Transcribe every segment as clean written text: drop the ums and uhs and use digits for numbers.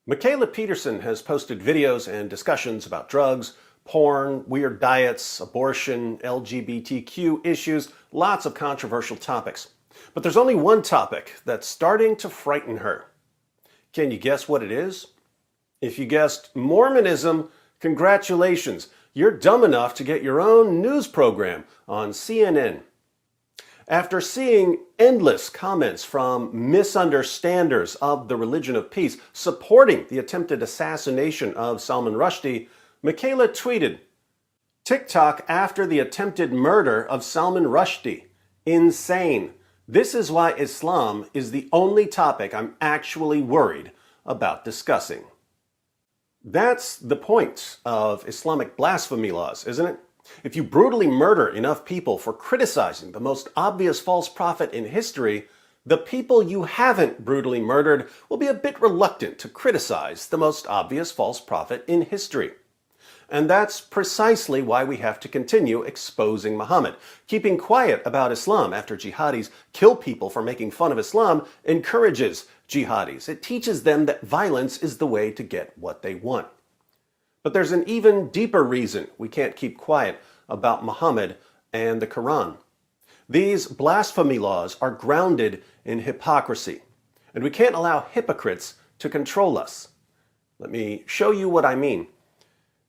Mikhaila Peterson has posted videos and discussions about drugs, porn, weird diets, abortion, LGBTQ issues, lots of controversial topics. But there's only one topic that's starting to frighten her. Can you guess what it is? If you guessed Mormonism, congratulations. You're dumb enough to get your own news program on CNN. After seeing endless comments from misunderstanders of the religion of peace supporting the attempted assassination of Salman Rushdie, Mikhaila tweeted, "TikTok after the attempted murder of Salman Rushdie. Insane. This is why Islam is the only topic I'm actually worried about discussing." That's the point of Islamic blasphemy laws, isn't it? If you brutally murder enough people for criticizing the most obvious false prophet in history, the people you haven't brutally murdered will be a bit reluctant to criticize the most obvious false prophet in history. And that's precisely why we have to continue exposing Muhammad. Keeping quiet about Islam after jihadis kill people for making fun of Islam encourages jihadis. It teaches them that violence is the way to get what they want. But there's an even deeper reason we can't keep quiet about Muhammad and the Quran. These blasphemy laws are grounded in hypocrisy, and we can't allow hypocrites to control us. Let me show you what I mean.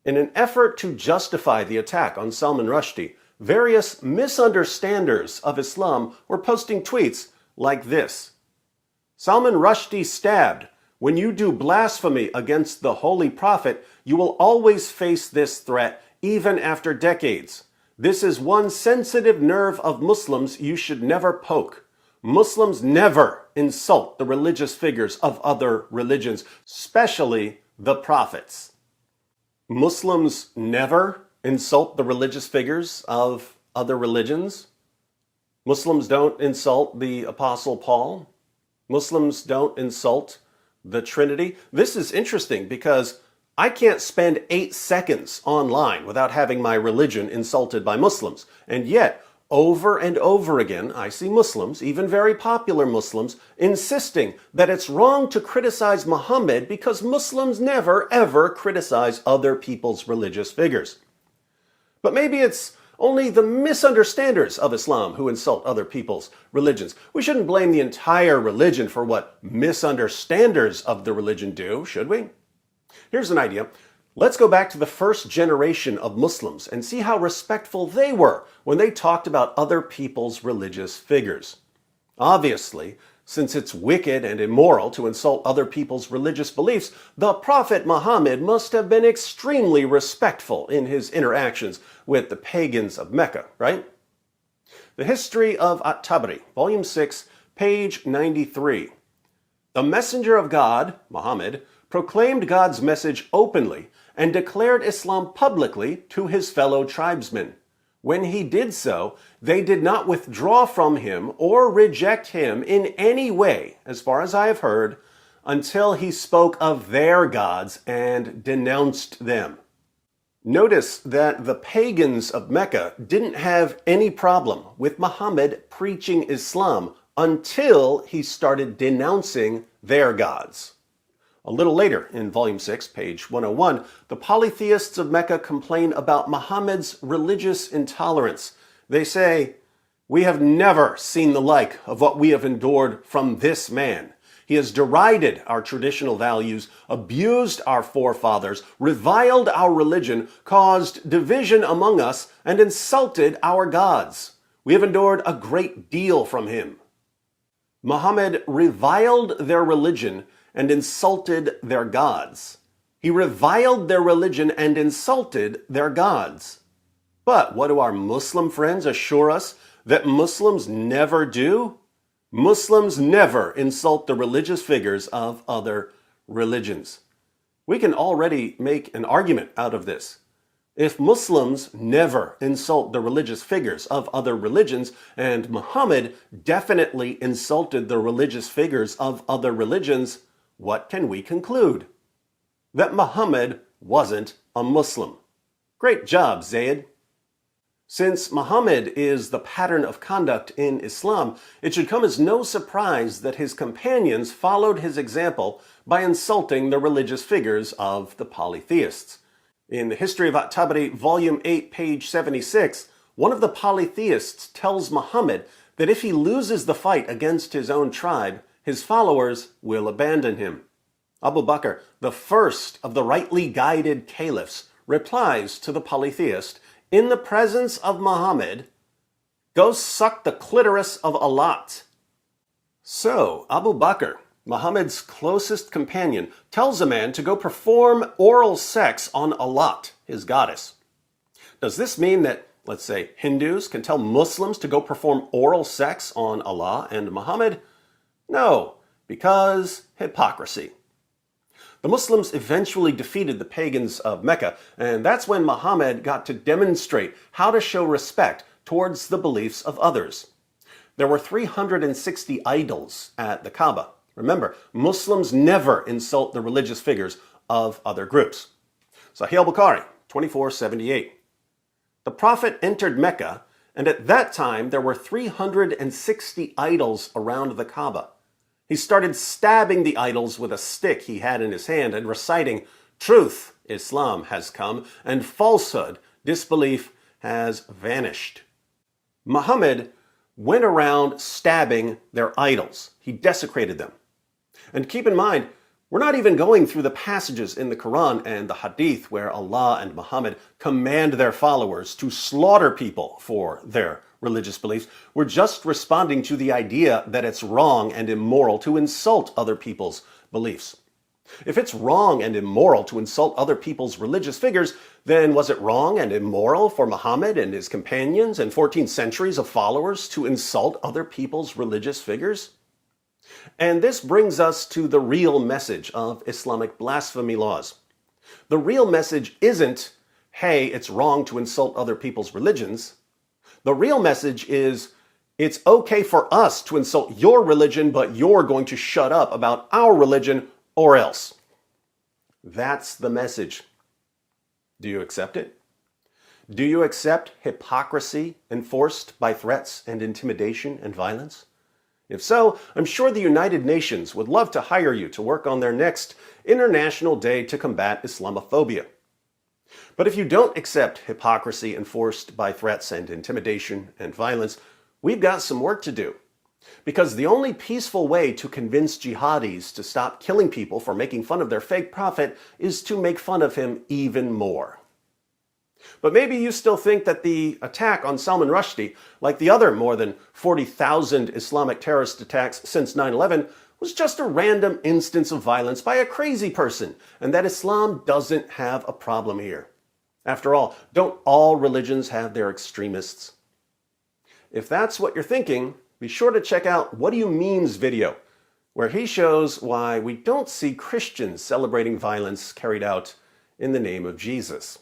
In an effort to justify the attack on Salman Rushdie, various misunderstanders of Islam were posting tweets like this. "Salman Rushdie stabbed. When you do blasphemy against the Holy Prophet, you will always face this threat, even after decades. This is one sensitive nerve of Muslims you should never poke. Muslims never insult the religious figures of other religions, especially the prophets." Muslims never insult the religious figures of other religions? Muslims don't insult the Apostle Paul? Muslims don't insult the Trinity? This is interesting because I can't spend 8 seconds online without having my religion insulted by Muslims. And yet, over and over again, I see Muslims, even very popular Muslims, insisting that it's wrong to criticize Muhammad because Muslims never, ever criticize other people's religious figures. But maybe it's only the misunderstanders of Islam who insult other people's religions. We shouldn't blame the entire religion for what misunderstanders of the religion do, should we? Here's an idea. Let's go back to the first generation of Muslims and see how respectful they were when they talked about other people's religious figures. Obviously, since it's wicked and immoral to insult other people's religious beliefs, the Prophet Muhammad must have been extremely respectful in his interactions with the pagans of Mecca, right? The History of At-Tabari, Volume 6, page 93. The messenger of God, Muhammad, proclaimed God's message openly and declared Islam publicly to his fellow tribesmen. When he did so, they did not withdraw from him or reject him in any way, as far as I have heard, until he spoke of their gods and denounced them. Notice that the pagans of Mecca didn't have any problem with Muhammad preaching Islam until he started denouncing their gods. A little later, in Volume 6, page 101, the polytheists of Mecca complain about Muhammad's religious intolerance. They say, "We have never seen the like of what we have endured from this man. He has derided our traditional values, abused our forefathers, reviled our religion, caused division among us, and insulted our gods. We have endured a great deal from him." Muhammad reviled their religion and insulted their gods. He reviled their religion and insulted their gods. But what do our Muslim friends assure us that Muslims never do? Muslims never insult the religious figures of other religions. We can already make an argument out of this. If Muslims never insult the religious figures of other religions, and Muhammad definitely insulted the religious figures of other religions, what can we conclude? That Muhammad wasn't a Muslim. Great job, Zayed. Since Muhammad is the pattern of conduct in Islam, it should come as no surprise that his companions followed his example by insulting the religious figures of the polytheists. In the History of At-Tabari, Volume 8, page 76, one of the polytheists tells Muhammad that if he loses the fight against his own tribe, his followers will abandon him. Abu Bakr, the first of the rightly guided caliphs, replies to the polytheist, in the presence of Muhammad, "Go suck the clitoris of Allah." So, Abu Bakr, Muhammad's closest companion, tells a man to go perform oral sex on Allah, his goddess. Does this mean that, let's say, Hindus can tell Muslims to go perform oral sex on Allah and Muhammad? No, because hypocrisy. The Muslims eventually defeated the pagans of Mecca, and that's when Muhammad got to demonstrate how to show respect towards the beliefs of others. There were 360 idols at the Kaaba. Remember, Muslims never insult the religious figures of other groups. Sahih al-Bukhari, 2478. The Prophet entered Mecca, and at that time there were 360 idols around the Kaaba. He started stabbing the idols with a stick he had in his hand and reciting, "Truth, Islam, has come, and falsehood, disbelief, has vanished." Muhammad went around stabbing their idols. He desecrated them. And keep in mind, we're not even going through the passages in the Quran and the Hadith where Allah and Muhammad command their followers to slaughter people for their religious beliefs. We're just responding to the idea that it's wrong and immoral to insult other people's beliefs. If it's wrong and immoral to insult other people's religious figures, then was it wrong and immoral for Muhammad and his companions and 14 centuries of followers to insult other people's religious figures? And this brings us to the real message of Islamic blasphemy laws. The real message isn't, hey, it's wrong to insult other people's religions. The real message is, it's okay for us to insult your religion, but you're going to shut up about our religion or else. That's the message. Do you accept it? Do you accept hypocrisy enforced by threats and intimidation and violence? If so, I'm sure the United Nations would love to hire you to work on their next International Day to Combat Islamophobia. But if you don't accept hypocrisy enforced by threats and intimidation and violence, we've got some work to do. Because the only peaceful way to convince jihadis to stop killing people for making fun of their fake prophet is to make fun of him even more. But maybe you still think that the attack on Salman Rushdie, like the other more than 40,000 Islamic terrorist attacks since 9/11, was just a random instance of violence by a crazy person, and that Islam doesn't have a problem here. After all, don't all religions have their extremists? If that's what you're thinking, be sure to check out What Do You Mean's video, where he shows why we don't see Christians celebrating violence carried out in the name of Jesus.